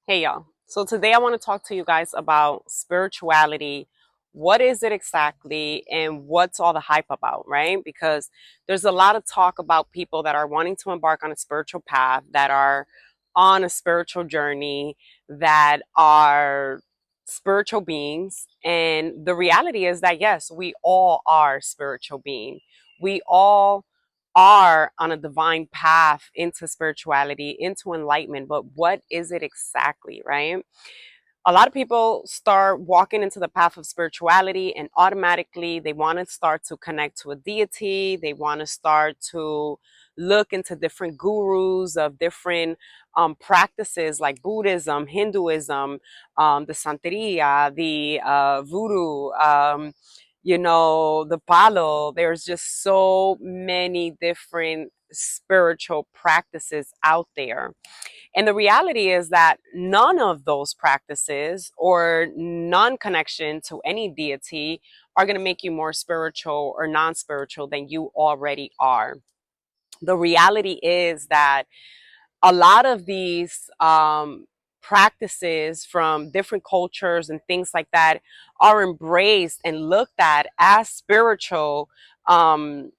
Hey y'all. So today I want to talk to you guys about spirituality. What is it exactly and what's all the hype about, right? Because there's a lot of talk about people that are wanting to embark on a spiritual path, that are on a spiritual journey, that are spiritual beings. And the reality is that yes, we all are spiritual beings. We all are on a divine path into spirituality, into enlightenment, but what is it exactly, right? A lot of people start walking into the path of spirituality and automatically they want to start to connect to a deity. They want to start to look into different gurus of different practices like Buddhism, Hinduism, the Santeria, the voodoo, the palo. There's just so many different spiritual practices out there. And the reality is that none of those practices or non connection to any deity are going to make you more spiritual or non spiritual than you already are. The reality is that a lot of these practices from different cultures and things like that are embraced and looked at as spiritual um,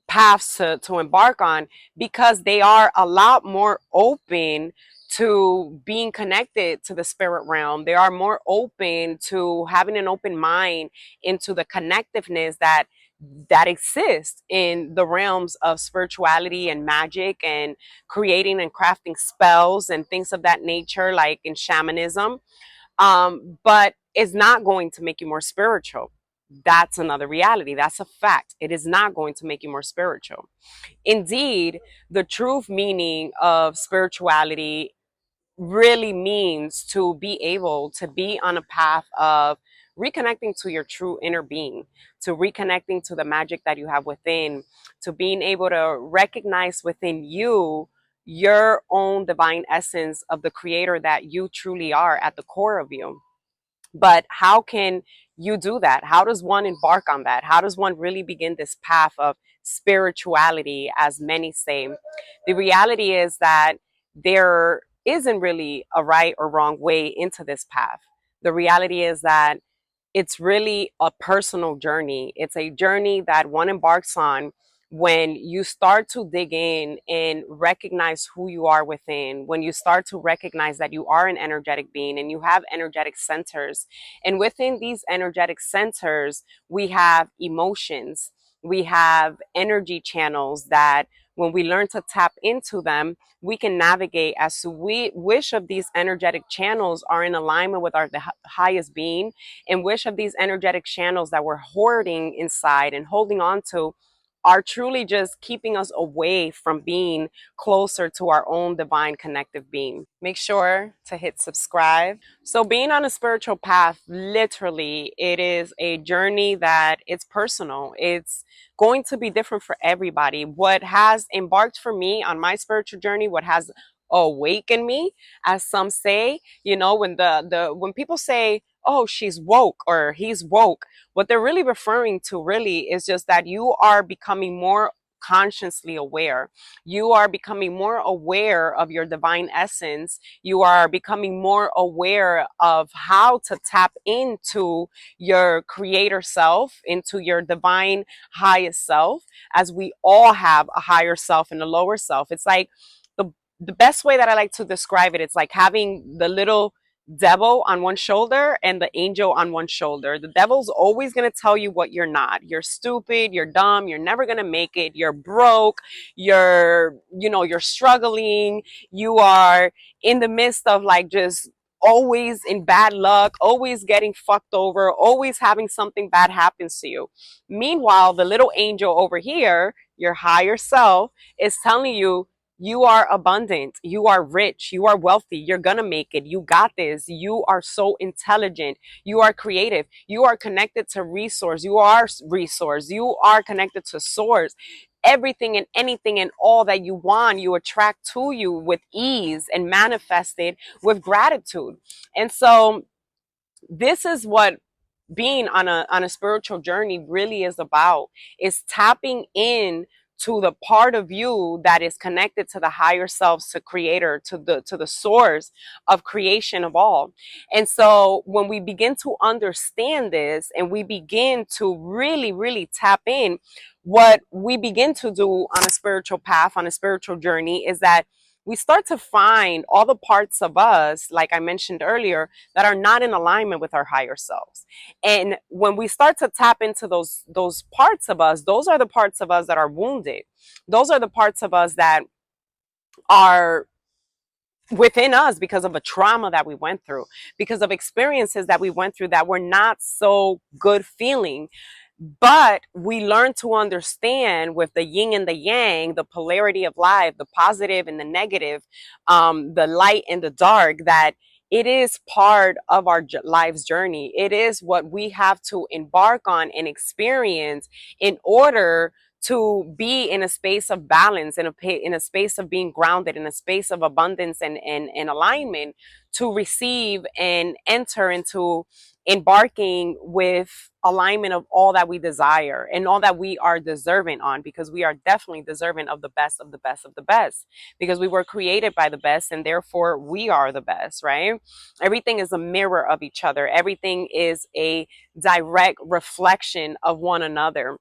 paths to embark on because they are a lot more open to being connected to the spirit realm. They are more open to having an open mind into the connectiveness that exists in the realms of spirituality and magic and creating and crafting spells and things of that nature, like in shamanism. But it's not going to make you more spiritual. That's another reality. That's a fact. It is not going to make you more spiritual. Indeed, the true meaning of spirituality really means to be able to be on a path of reconnecting to your true inner being, to reconnecting to the magic that you have within, to being able to recognize within you your own divine essence of the creator that you truly are at the core of you. But how can you do that? How does one embark on that? How does one really begin this path of spirituality, as many say? The reality is that there isn't really a right or wrong way into this path. The reality is that it's really a personal journey. It's a journey that one embarks on when you start to dig in and recognize who you are within, when you start to recognize that you are an energetic being and you have energetic centers. And within these energetic centers, we have emotions, we have energy channels that when we learn to tap into them, we can navigate as to which of these energetic channels are in alignment with our the highest being, and which of these energetic channels that we're hoarding inside and holding on to are truly just keeping us away from being closer to our own divine connective being. Make sure to hit subscribe. So being on a spiritual path, literally, it is a journey that it's personal. It's going to be different for everybody. What has embarked for me on my spiritual journey, what has awakened me, as some say, when when people say, oh, she's woke or he's woke, what they're really referring to really is just that you are becoming more consciously aware. You are becoming more aware of your divine essence. You are becoming more aware of how to tap into your creator self, into your divine highest self, as we all have a higher self and a lower self. It's like the best way that I like to describe it, it's like having the little devil on one shoulder and the angel on one shoulder. The devil's always going to tell you what you're not. You're stupid, you're dumb, you're never going to make it, you're broke, you're struggling, you are in the midst of like just always in bad luck, always getting fucked over, always having something bad happens to you. Meanwhile, the little angel over here, your higher self, is telling you you are abundant, you are rich, you are wealthy, you're gonna make it, you got this, you are so intelligent, you are creative, you are connected to resource, you are resource, you are connected to source. Everything and anything and all that you want, you attract to you with ease and manifest it with gratitude. And so this is what being on a spiritual journey really is about, is tapping in to the part of you that is connected to the higher self, to creator, to the source of creation of all. And so when we begin to understand this and we begin to really, really tap in, what we begin to do on a spiritual path, on a spiritual journey, is that we start to find all the parts of us, like I mentioned earlier, that are not in alignment with our higher selves. And when we start to tap into those parts of us, those are the parts of us that are wounded. Those are the parts of us that are within us because of a trauma that we went through, because of experiences that we went through that were not so good feeling. But we learn to understand with the yin and the yang, the polarity of life, the positive and the negative, the light and the dark, that it is part of our life's journey. It is what we have to embark on and experience in order to be in a space of balance, in a space of being grounded, in a space of abundance and alignment, to receive and enter into embarking with alignment of all that we desire and all that we are deserving on, because we are definitely deserving of the best of the best of the best, because we were created by the best and therefore we are the best, right? Everything is a mirror of each other. Everything is a direct reflection of one another.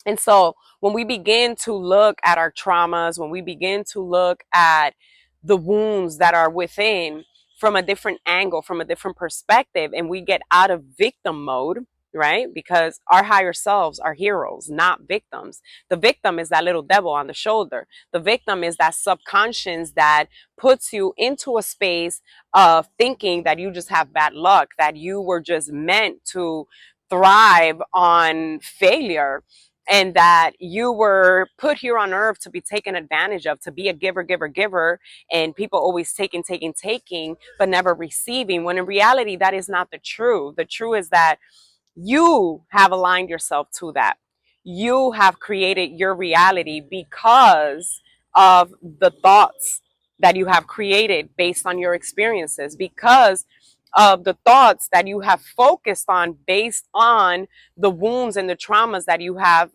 And so when we begin to look at our traumas, when we begin to look at the wounds that are within from a different angle, from a different perspective, and we get out of victim mode, right? Because our higher selves are heroes, not victims. The victim is that little devil on the shoulder. The victim is that subconscious that puts you into a space of thinking that you just have bad luck, that you were just meant to thrive on failure, and that you were put here on earth to be taken advantage of, to be a giver, giver, giver, and people always taking, taking, taking, but never receiving, when in reality, that is not the truth. The truth is that you have aligned yourself to that. You have created your reality because of the thoughts that you have created based on your experiences, because of the thoughts that you have focused on based on the wounds and the traumas that you have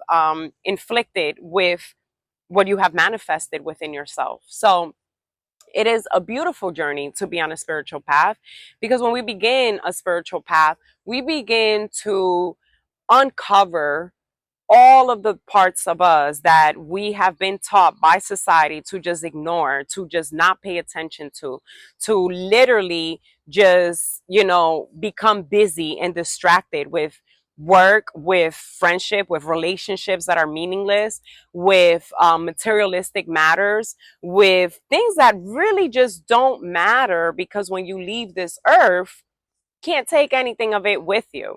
inflicted with what you have manifested within yourself. So it is a beautiful journey to be on a spiritual path, because when we begin a spiritual path, we begin to uncover all of the parts of us that we have been taught by society to just ignore, to just not pay attention to literally just, become busy and distracted with work, with friendship, with relationships that are meaningless, with materialistic matters, with things that really just don't matter, because when you leave this earth, can't take anything of it with you.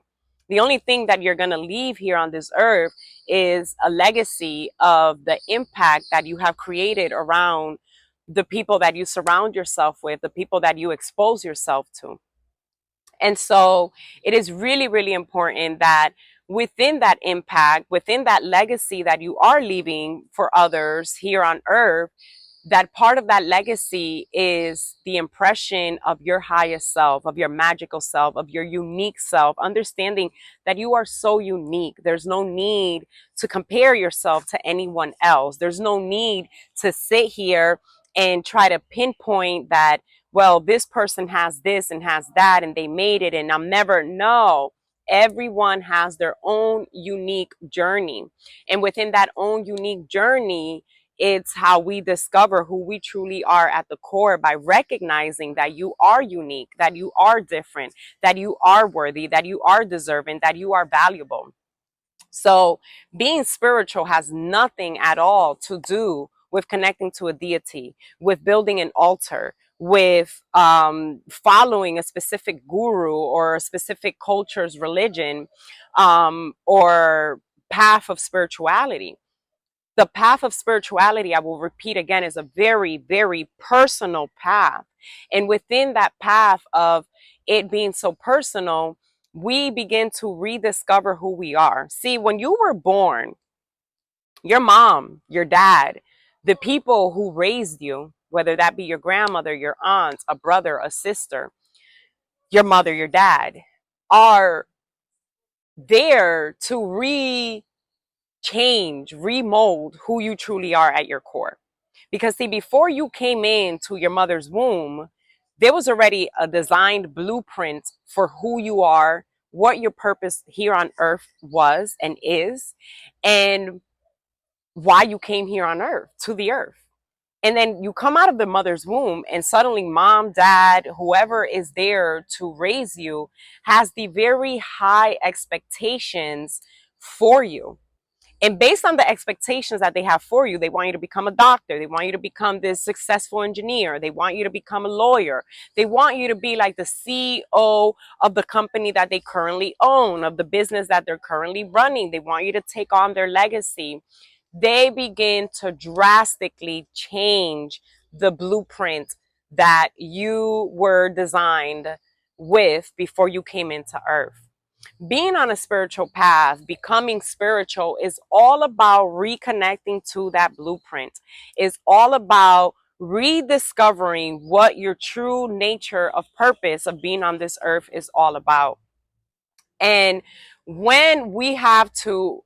The only thing that you're going to leave here on this earth is a legacy of the impact that you have created around the people that you surround yourself with, the people that you expose yourself to. And so it is really, really important that within that impact, within that legacy that you are leaving for others here on earth, that part of that legacy is the impression of your highest self, of your magical self, of your unique self, understanding that you are so unique. There's no need to compare yourself to anyone else. There's no need to sit here and try to pinpoint that, well, this person has this and has that and they made it and I'm never. No, everyone has their own unique journey. And within that own unique journey, it's how we discover who we truly are at the core, by recognizing that you are unique, that you are different, that you are worthy, that you are deserving, that you are valuable. So being spiritual has nothing at all to do with connecting to a deity, with building an altar, with following a specific guru or a specific culture's religion, or path of spirituality. The path of spirituality, I will repeat again, is a very, very personal path. And within that path of it being so personal, we begin to rediscover who we are. See, when you were born, your mom, your dad, the people who raised you, whether that be your grandmother, your aunt, a brother, a sister, your mother, your dad, are there to change, remold who you truly are at your core. Because see, before you came into your mother's womb, there was already a designed blueprint for who you are, what your purpose here on earth was and is, and why you came here on earth, to the earth. And then you come out of the mother's womb, and suddenly mom, dad, whoever is there to raise you has the very high expectations for you. And based on the expectations that they have for you, they want you to become a doctor. They want you to become this successful engineer. They want you to become a lawyer. They want you to be like the CEO of the company that they currently own, of the business that they're currently running. They want you to take on their legacy. They begin to drastically change the blueprint that you were designed with before you came into earth. Being on a spiritual path, becoming spiritual, is all about reconnecting to that blueprint. It's all about rediscovering what your true nature of purpose of being on this earth is all about. And when we have to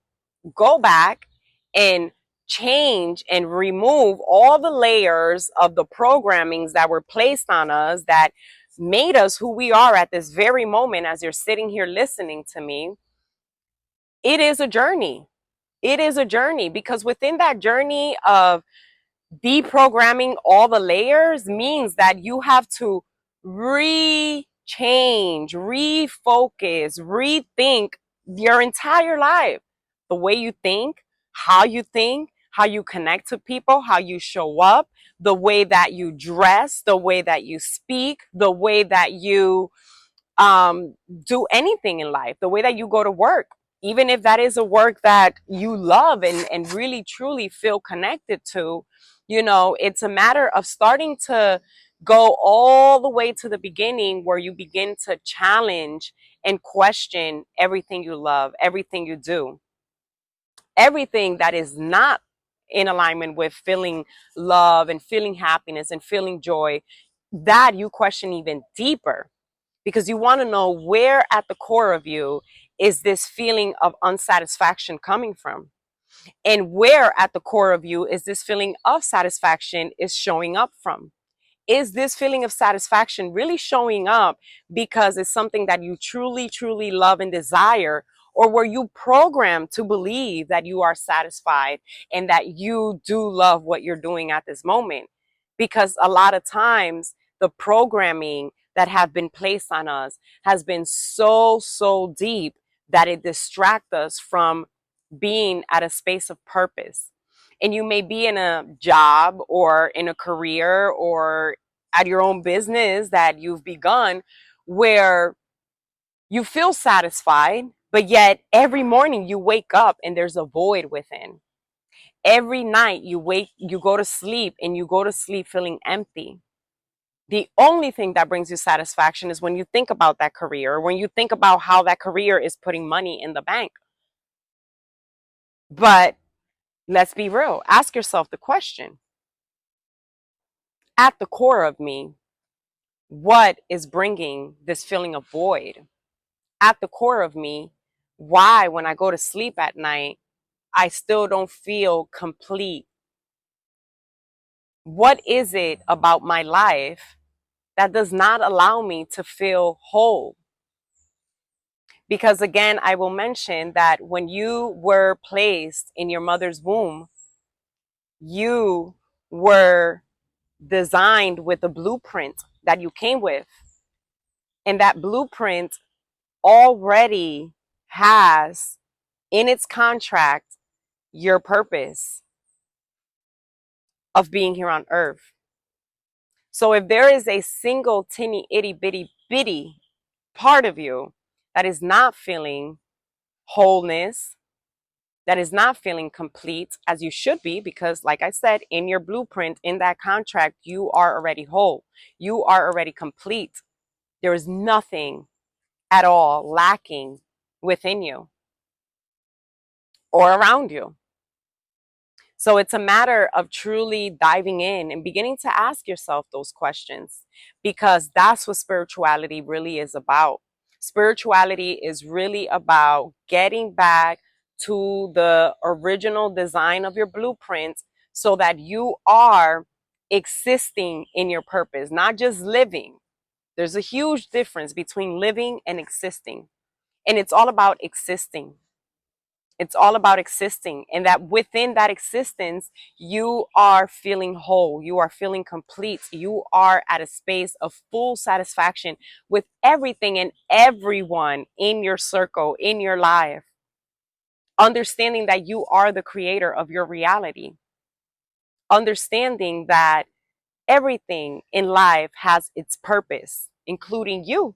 go back and change and remove all the layers of the programmings that were placed on us that made us who we are at this very moment, as you're sitting here listening to me, it is a journey. It is a journey, because within that journey of deprogramming all the layers means that you have to change, refocus, rethink your entire life. The way you think, how you connect to people, how you show up, the way that you dress, the way that you speak, the way that you do anything in life, the way that you go to work, even if that is a work that you love and really truly feel connected to. It's a matter of starting to go all the way to the beginning, where you begin to challenge and question everything you love, everything you do, everything that is not in alignment with feeling love and feeling happiness and feeling joy, that you question even deeper, because you want to know where at the core of you is this feeling of unsatisfaction coming from, and where at the core of you is this feeling of satisfaction is showing up from. Is this feeling of satisfaction really showing up because it's something that you truly, truly love and desire? Or were you programmed to believe that you are satisfied and that you do love what you're doing at this moment? Because a lot of times the programming that have been placed on us has been so, so deep that it distracts us from being at a space of purpose. And you may be in a job or in a career or at your own business that you've begun, where you feel satisfied, but yet every morning you wake up and there's a void within. Every night you go to sleep, and you go to sleep feeling empty. The only thing that brings you satisfaction is when you think about that career, or when you think about how that career is putting money in the bank. But let's be real. Ask yourself the question: at the core of me, what is bringing this feeling of void? At the core of me, why, when I go to sleep at night, I still don't feel complete? What is it about my life that does not allow me to feel whole? Because again, I will mention that when you were placed in your mother's womb, you were designed with a blueprint that you came with. And that blueprint already has in its contract your purpose of being here on earth. So if there is a single tinny itty bitty bitty part of you that is not feeling wholeness, that is not feeling complete as you should be, because like I said, in your blueprint, in that contract, you are already whole. You are already complete. There is nothing at all lacking within you or around you. So it's a matter of truly diving in and beginning to ask yourself those questions, because that's what spirituality really is about. Spirituality is really about getting back to the original design of your blueprint so that you are existing in your purpose, not just living. There's a huge difference between living and existing. And it's all about existing. It's all about existing. And that within that existence, you are feeling whole. You are feeling complete. You are at a space of full satisfaction with everything and everyone in your circle, in your life. Understanding that you are the creator of your reality. Understanding that everything in life has its purpose, including you.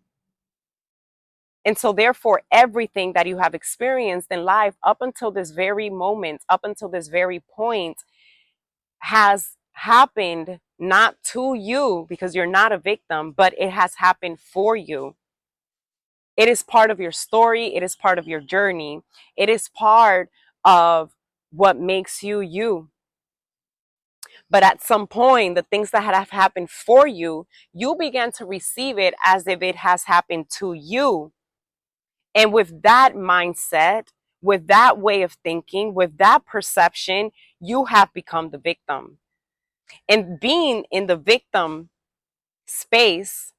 And so, therefore, everything that you have experienced in life up until this very moment, up until this very point, has happened not to you because you're not a victim, but it has happened for you. It is part of your story. It is part of your journey. It is part of what makes you you. But at some point, the things that have happened for you, you began to receive it as if it has happened to you. And with that mindset, with that way of thinking, with that perception, you have become the victim. And being in the victim space,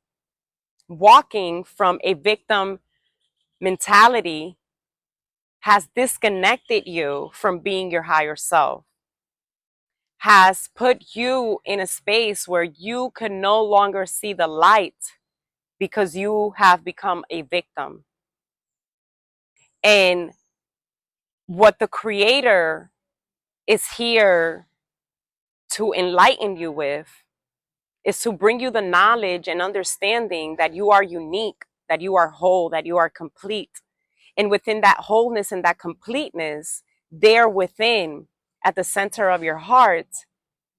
walking from a victim mentality, has disconnected you from being your higher self, has put you in a space where you can no longer see the light because you have become a victim. And what the creator is here to enlighten you with is to bring you the knowledge and understanding that you are unique, that you are whole, that you are complete. And within that wholeness and that completeness, there within, at the center of your heart,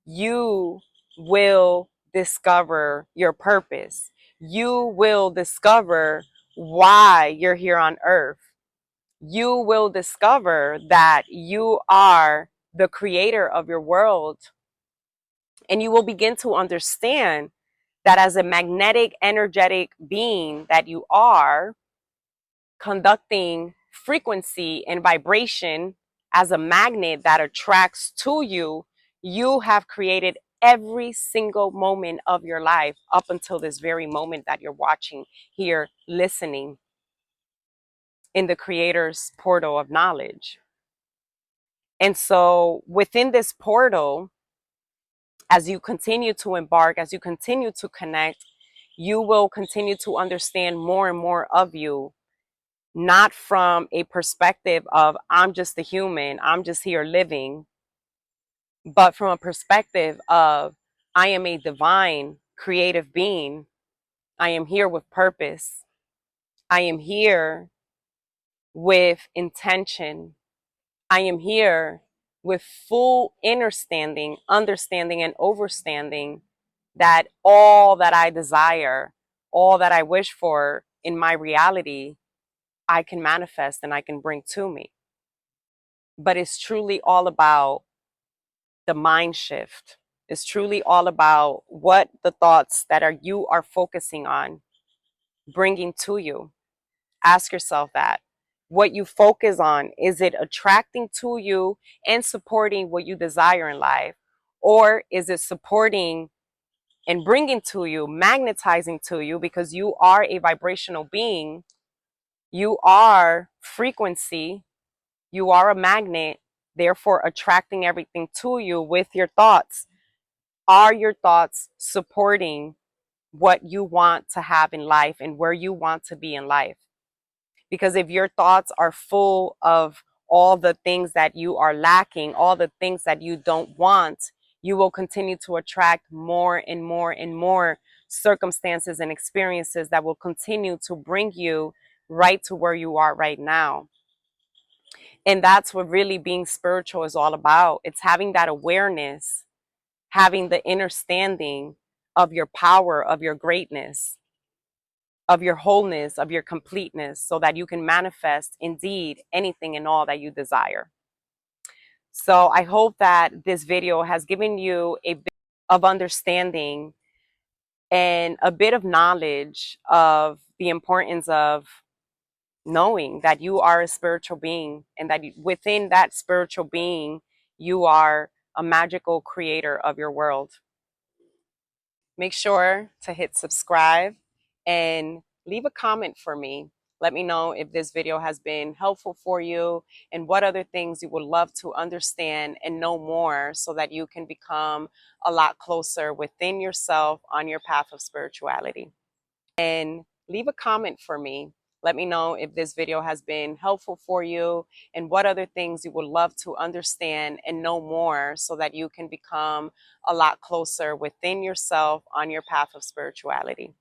you will discover your purpose. You will discover why you're here on earth. You will discover that you are the creator of your world. And you will begin to understand that as a magnetic, energetic being that you are, conducting frequency and vibration as a magnet that attracts to you, you have created every single moment of your life up until this very moment that you're watching here, listening in the creator's portal of knowledge. And so within this portal, as you continue to embark, as you continue to connect, you will continue to understand more and more of you, not from a perspective of I'm just a human, I'm just here living, but from a perspective of I am a divine creative being. I am here with purpose. I am here with intention. I am here with full understanding, and overstanding that all that I desire, all that I wish for in my reality, I can manifest and I can bring to me. But it's truly all about the mind shift. It's truly all about what the thoughts that you are focusing on bringing to you. Ask yourself that. What you focus on, is it attracting to you and supporting what you desire in life? Or is it supporting and bringing to you, magnetizing to you, because you are a vibrational being, you are frequency, you are a magnet, therefore attracting everything to you with your thoughts. Are your thoughts supporting what you want to have in life and where you want to be in life? Because if your thoughts are full of all the things that you are lacking, all the things that you don't want, you will continue to attract more and more and more circumstances and experiences that will continue to bring you right to where you are right now. And that's what really being spiritual is all about. It's having that awareness, having the understanding of your power, of your greatness, of your wholeness, of your completeness, so that you can manifest indeed anything and all that you desire. So I hope that this video has given you a bit of understanding and a bit of knowledge of the importance of knowing that you are a spiritual being and that within that spiritual being, you are a magical creator of your world. Make sure to hit subscribe and leave a comment for me. Let me know if this video has been helpful for you and what other things you would love to understand and know more so that you can become a lot closer within yourself on your path of spirituality. And leave a comment for me. Let me know if this video has been helpful for you and what other things you would love to understand and know more so that you can become a lot closer within yourself on your path of spirituality.